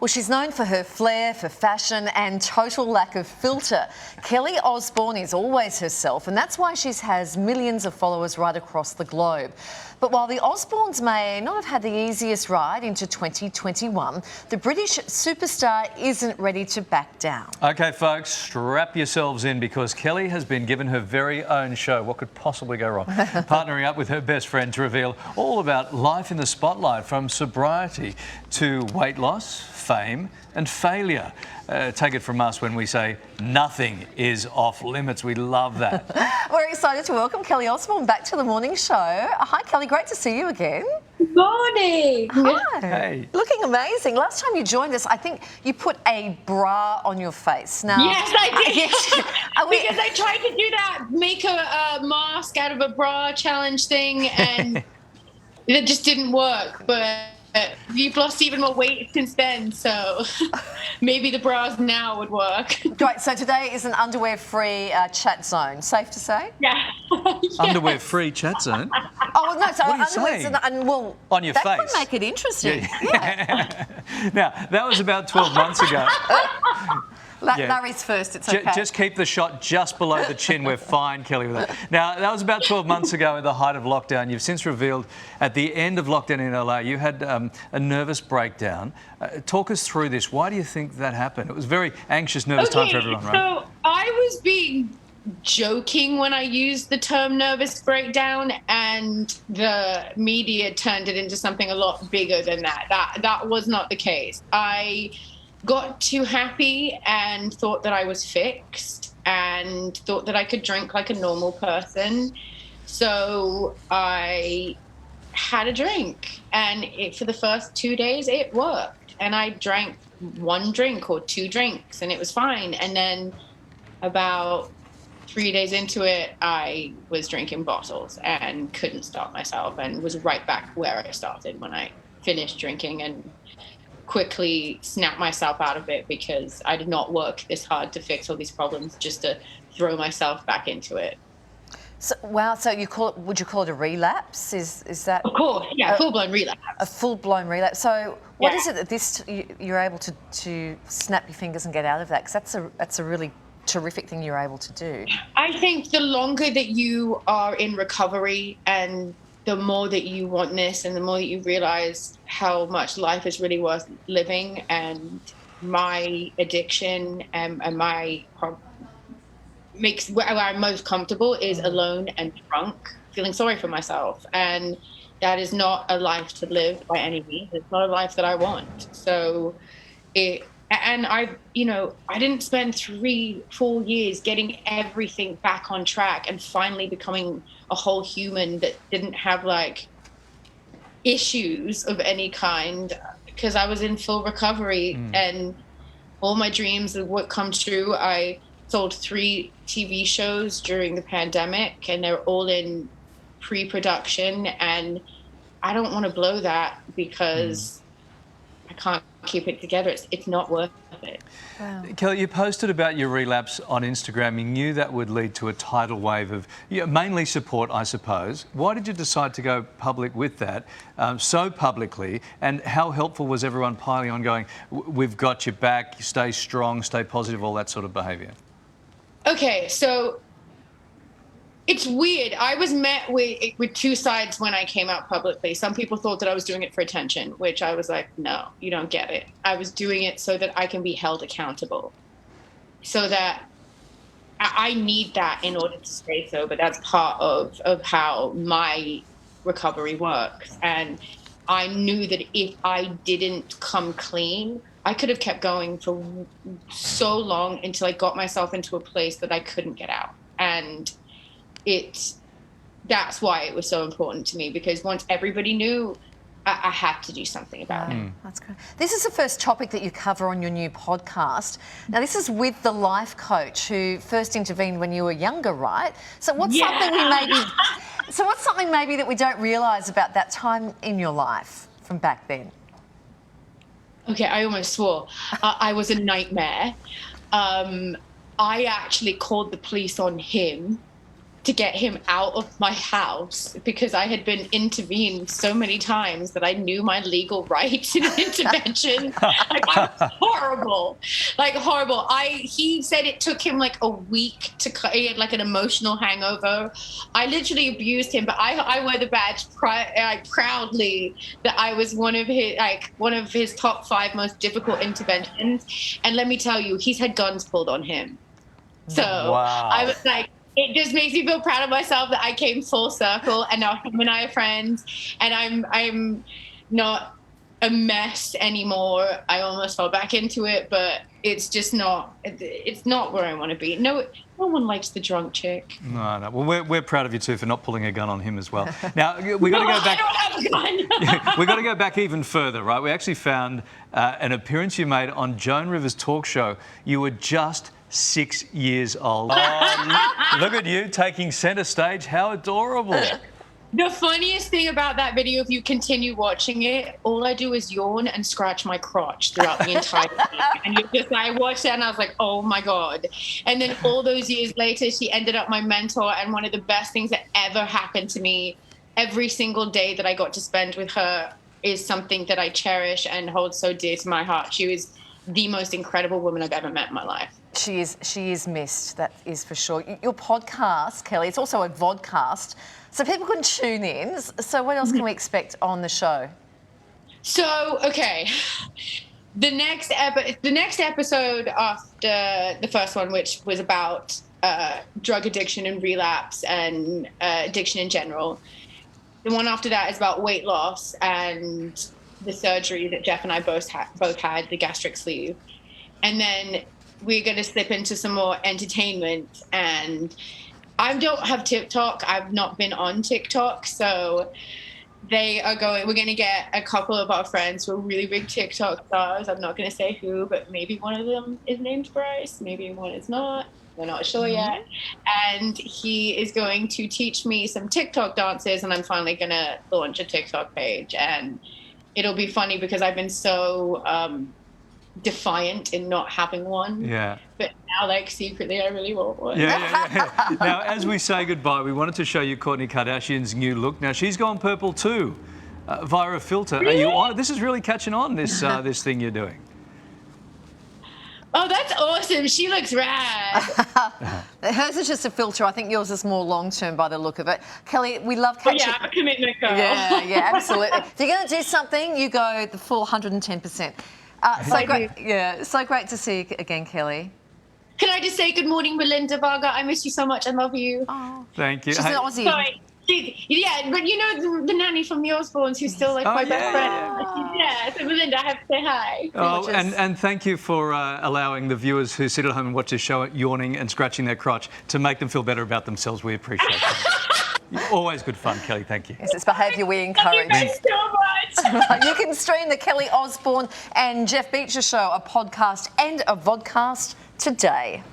Well, she's known for her flair, for fashion and total lack of filter. Kelly Osbourne is always herself, and that's why she has millions of followers right across the globe. But while the Osbournes may not have had the easiest ride into 2021, the British superstar isn't ready to back down. OK, folks, strap yourselves in because Kelly has been given her very own show. What could possibly go wrong? Partnering up with her best friend to reveal all about life in the spotlight, from sobriety to weight loss, fame and failure. Take it from us when we say nothing is off limits. We love that. We're excited to welcome Kelly Osbourne back to the morning show. Hi, Kelly. Great to see you again. Good morning. Hi. Hey. Looking amazing. Last time you joined us, I think you put a bra on your face. Now, Yes, I did. Yes. Because I tried to do that, make a mask out of a bra challenge thing, and it just didn't work. But you've lost even more weight since then, so maybe the bras now would work. Great. So today is an underwear-free chat zone. Safe to say? Yeah. Underwear-free chat zone. Oh no! So What are you underwear's saying? well, On your that face. could make it interesting. Yeah. Now, that was about 12 months ago. Yeah. Larry's first. It's okay. Just keep the shot just below the chin. We're fine, Kelly, with that. Now, that was about 12 months ago at the height of lockdown. You've since revealed at the end of lockdown in LA, you had a nervous breakdown. Talk us through this. Why do you think that happened? It was a very anxious, nervous time for everyone, right? So I was being joking when I used the term nervous breakdown, and the media turned it into something a lot bigger than that. That was not the case. I got too happy and thought that I was fixed and thought that I could drink like a normal person. So I had a drink, and for the first 2 days it worked. And I drank one drink or two drinks and it was fine. And then about 3 days into it, I was drinking bottles and couldn't stop myself, and was right back where I started when I finished drinking, and quickly snapped myself out of it because I did not work this hard to fix all these problems just to throw myself back into it. So, wow. So would you call it a relapse? Is that? Of course, yeah, full-blown relapse. A full-blown relapse. So what Yeah. is it that you're able to snap your fingers and get out of that? Because that's a really terrific thing you're able to do. I think the longer that you are in recovery, and the more that you want this, and the more that you realize how much life is really worth living, and my addiction and my makes where I'm most comfortable is alone and drunk, feeling sorry for myself. And that is not a life to live by any means. It's not a life that I want. So I didn't spend 3-4 years getting everything back on track and finally becoming a whole human that didn't have like issues of any kind, because I was in full recovery and all my dreams would come true. I sold 3 TV shows during the pandemic, and they're all in pre-production, and I don't want to blow that because I can't keep it together. It's not worth it. Wow. Kelly, you posted about your relapse on Instagram. You knew that would lead to a tidal wave of mainly support, I suppose. Why did you decide to go public with that so publicly? And how helpful was everyone piling on going, we've got your back, stay strong, stay positive, all that sort of behaviour? Okay, so it's weird. I was met with two sides when I came out publicly. Some people thought that I was doing it for attention, which I was like, no, you don't get it. I was doing it so that I can be held accountable, so that I need that in order to stay sober. That's part of how my recovery works. And I knew that if I didn't come clean, I could have kept going for so long until I got myself into a place that I couldn't get out. And that's why it was so important to me, because once everybody knew, I had to do something about it. That's great. This is the first topic that you cover on your new podcast. Now, this is with the life coach who first intervened when you were younger, right? So what's something maybe that we don't realise about that time in your life from back then? Okay, I almost swore. I was a nightmare. I actually called the police on him to get him out of my house because I had been intervened so many times that I knew my legal rights in an intervention. Like, I was horrible, like horrible. He said it took him like a week he had like an emotional hangover. I literally abused him, but I wear the badge proudly that I was one of his top 5 most difficult interventions. And let me tell you, he's had guns pulled on him. So wow. I was like, it just makes me feel proud of myself that I came full circle, and now him and I are friends, and I'm not a mess anymore. I almost fell back into it, but it's just not. It's not where I want to be. No one likes the drunk chick. No. Well, we're proud of you too for not pulling a gun on him as well. Now we got to go back. I don't have a gun. We got to go back even further, right? We actually found an appearance you made on Joan Rivers' talk show. You were just 6 years old. Oh, look at you taking centre stage. How adorable. The funniest thing about that video, if you continue watching it, all I do is yawn and scratch my crotch throughout the entire thing. And I watched it and I was like, oh my God. And then all those years later, she ended up my mentor, and one of the best things that ever happened to me, every single day that I got to spend with her is something that I cherish and hold so dear to my heart. She was the most incredible woman I've ever met in my life. She is missed, that is for sure. Your podcast, Kelly, it's also a vodcast, so people can tune in. So what else can we expect on the show? So, okay, the next episode after the first one, which was about drug addiction and relapse and addiction in general, the one after that is about weight loss and the surgery that Jeff and I both had, the gastric sleeve. And then we're going to slip into some more entertainment. And I don't have TikTok. I've not been on TikTok. So we're going to get a couple of our friends who are really big TikTok stars. I'm not going to say who, but maybe one of them is named Bryce. Maybe one is not. We're not sure yet. And he is going to teach me some TikTok dances. And I'm finally going to launch a TikTok page. And it'll be funny because I've been so defiant in not having one. Yeah. But now, like, secretly, I really want one. Yeah. Now, as we say goodbye, we wanted to show you Kourtney Kardashian's new look. Now, she's gone purple too, via a filter. Really? Are you on? This is really catching on, this thing you're doing. Oh, that's awesome. She looks rad. Hers is just a filter. I think yours is more long-term by the look of it. Kelly, we love catching... Yeah, I'm a commitment girl. Yeah, absolutely. If you're going to do something, you go the full 110%. So great to see you again, Kelly. Can I just say good morning, Melinda Varga? I miss you so much. I love you. Oh, thank you. She's an Aussie. Sorry. Yeah, but you know the nanny from the Osbournes who's still like my best friend. Yeah, so Melinda, I have to say hi. Oh, and thank you for allowing the viewers who sit at home and watch this show yawning and scratching their crotch to make them feel better about themselves. We appreciate it. Always good fun, Kelly. Thank you. Yes, it's behaviour we encourage. Thank you so much. You can stream the Kelly Osbourne and Jeff Beacher show, a podcast and a vodcast today.